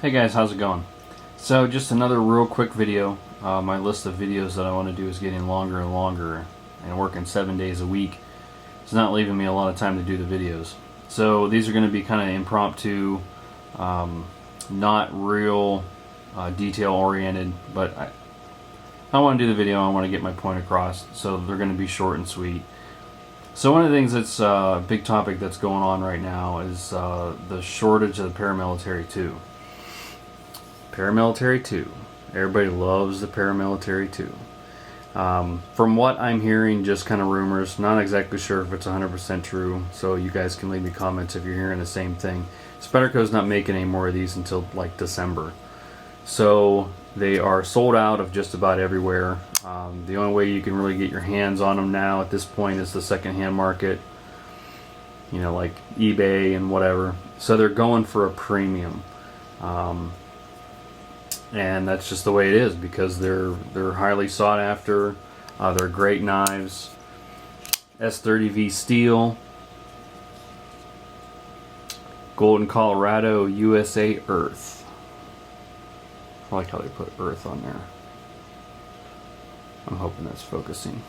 Hey guys, how's it going? So just another real quick video. My list of videos that I want to do is getting longer and longer, and working 7 days a week. It's not leaving me a lot of time to do the videos. So these are going to be kind of impromptu, not real detail oriented, but I want to do the video, I want to get my point across, so they're going to be short and sweet. So one of the things that's a big topic that's going on right now is the shortage of the paramilitary 2. Paramilitary 2. Everybody loves the paramilitary 2. From what I'm hearing, just kind of rumors, not exactly sure if it's 100% true, so you guys can leave me comments if you're hearing the same thing. Spyderco's not making any more of these until like December. So they are sold out of just about everywhere. The only way you can really get your hands on them now at this point is the secondhand market, you know, like eBay and whatever. So they're going for a premium. And that's just the way it is, because they're highly sought after. They're great knives. S30V steel, Golden, Colorado, USA earth. I like how they put earth on there. I'm hoping that's focusing.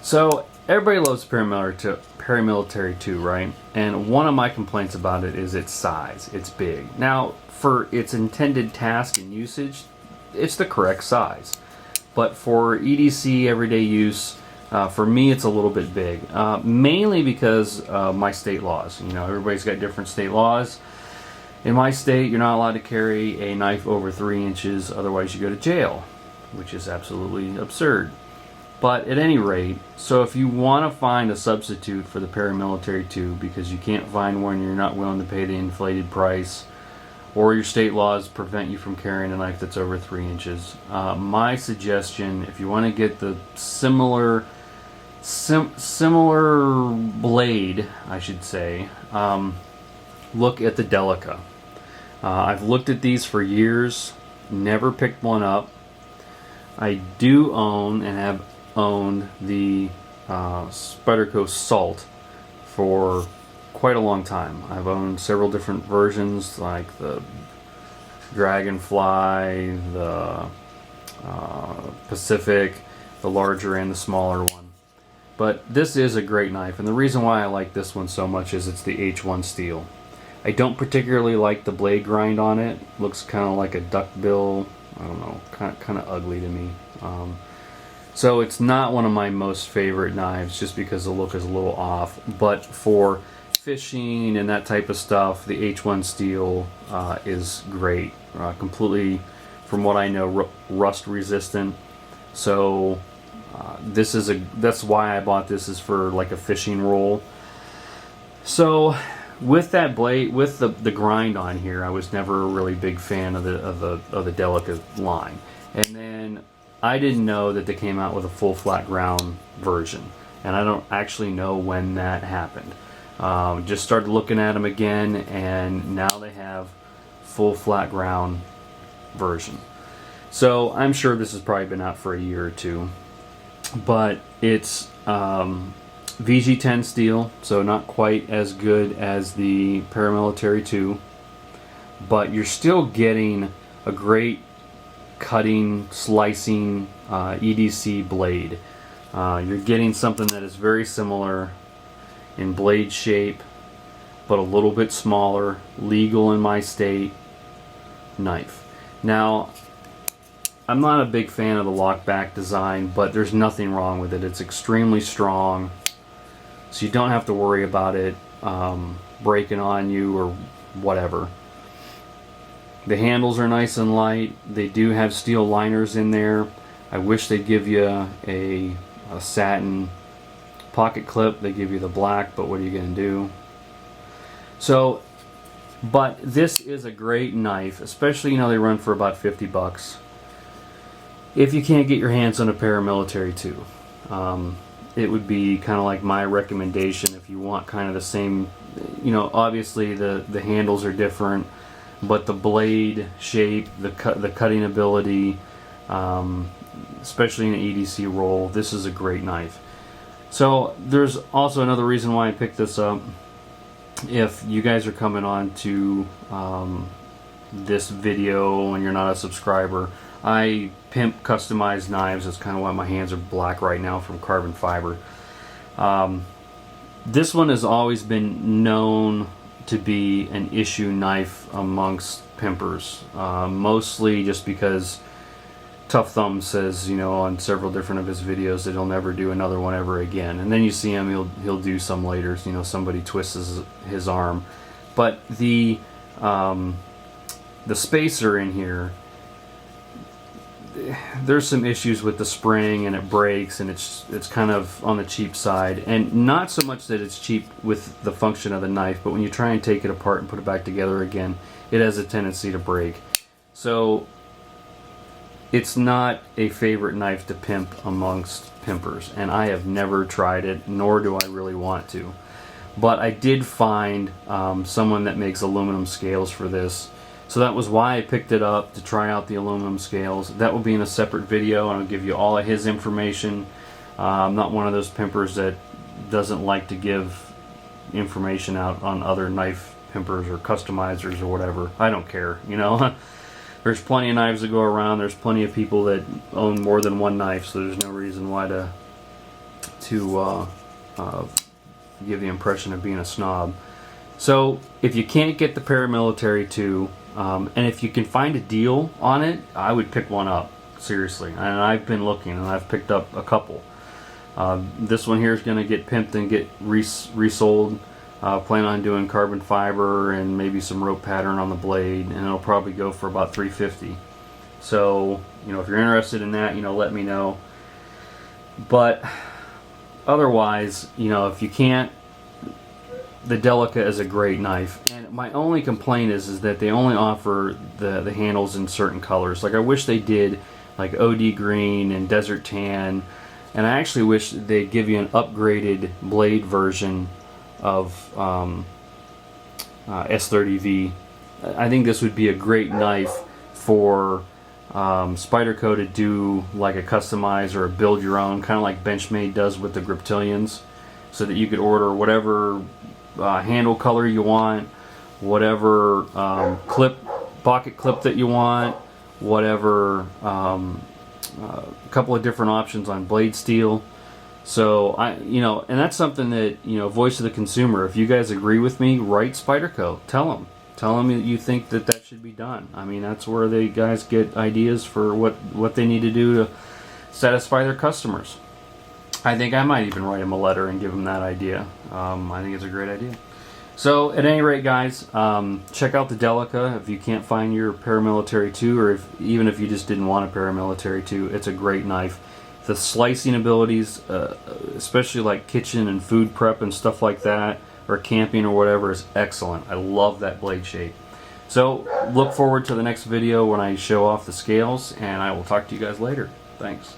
So everybody loves paramilitary 2, right? And one of my complaints about it is its size. It's big. Now, for its intended task and usage, it's the correct size. But for EDC everyday use, for me it's a little bit big. Mainly because my state laws. You know, everybody's got different state laws. In my state, you're not allowed to carry a knife over 3 inches, otherwise you go to jail, which is absolutely absurd. But at any rate, so if you want to find a substitute for the paramilitary 2 because you can't find one, you're not willing to pay the inflated price, or your state laws prevent you from carrying a knife that's over 3 inches, my suggestion, if you want to get the similar blade, I should say, look at the Delica. I've looked at these for years, never picked one up. I do own and have owned the Spyderco Salt for quite a long time. I've owned several different versions, like the Dragonfly, the Pacific, the larger and the smaller one. But this is a great knife, and the reason why I like this one so much is it's the H1 steel. I don't particularly like the blade grind on it. Looks kind of like a duckbill. I don't know, kind of ugly to me. So it's not one of my most favorite knives, just because the look is a little off. But for fishing and that type of stuff, the H1 steel is great. Completely, from what I know, rust resistant. So that's why I bought this, is for like a fishing roll. So with that blade, with the grind on here, I was never a really big fan of the Delica line. And then I didn't know that they came out with a full flat ground version, and I don't actually know when that happened. Just started looking at them again, and now they have full flat ground version. So I'm sure this has probably been out for a year or two, but it's VG10 steel, so not quite as good as the paramilitary 2, but you're still getting a great cutting, slicing EDC blade. You're getting something that is very similar in blade shape, but a little bit smaller, legal in my state knife. Now, I'm not a big fan of the lockback design, but there's nothing wrong with it. It's extremely strong, so you don't have to worry about it breaking on you or whatever. The handles are nice and light. They do have steel liners in there. I wish they'd give you a satin pocket clip. They give you the black, but what are you going to do? So, but this is a great knife, especially, you know, they run for about 50 bucks. If you can't get your hands on a paramilitary 2, it would be kind of like my recommendation if you want kind of the same, you know, obviously the handles are different, but the blade shape, the cutting ability, especially in an EDC roll, this is a great knife. So there's also another reason why I picked this up. If you guys are coming on to this video and you're not a subscriber, I pimp customized knives. That's kind of why my hands are black right now from carbon fiber. This one has always been known to be an issue knife amongst pimpers, mostly just because Tough Thumb says, you know, on several different of his videos that he'll never do another one ever again. And then you see him, he'll do some later, you know, somebody twists his arm. But the spacer in here, there's some issues with the spring, and it breaks, and it's kind of on the cheap side. And not so much that it's cheap with the function of the knife, but when you try and take it apart and put it back together again, it has a tendency to break. So it's not a favorite knife to pimp amongst pimpers, and I have never tried it, nor do I really want to. But I did find someone that makes aluminum scales for this. So that was why I picked it up, to try out the aluminum scales. That will be in a separate video, and I'll give you all of his information. I'm not one of those pimpers that doesn't like to give information out on other knife pimpers or customizers or whatever. I don't care, you know. There's plenty of knives that go around. There's plenty of people that own more than one knife, so there's no reason why to give the impression of being a snob. So if you can't get the Paramilitary 2, and if you can find a deal on it, I would pick one up, seriously. And I've been looking, and I've picked up a couple. This one here is going to get pimped and get resold. Plan on doing carbon fiber and maybe some rope pattern on the blade, and it'll probably go for about $350. So, you know, if you're interested in that, you know, let me know. But otherwise, you know, if you can't, the Delica is a great knife. And my only complaint is that they only offer the handles in certain colors. Like, I wish they did like OD green and desert tan, and I actually wish they'd give you an upgraded blade version of S30V. I think this would be a great knife for Spyderco to do like a customize or a build your own, kind of like Benchmade does with the Griptilians, so that you could order whatever handle color you want, whatever pocket clip that you want, whatever a couple of different options on blade steel. So you know, and that's something that, you know, voice of the consumer. If you guys agree with me, write Spyderco. Tell them that you think that should be done. I mean, that's where the guys get ideas for what they need to do to satisfy their customers. I think I might even write them a letter and give them that idea. I think it's a great idea. So at any rate, guys, check out the Delica. If you can't find your Paramilitary 2, or even if you just didn't want a Paramilitary 2, it's a great knife. The slicing abilities, especially like kitchen and food prep and stuff like that, or camping or whatever, is excellent. I love that blade shape. So look forward to the next video when I show off the scales, and I will talk to you guys later. Thanks.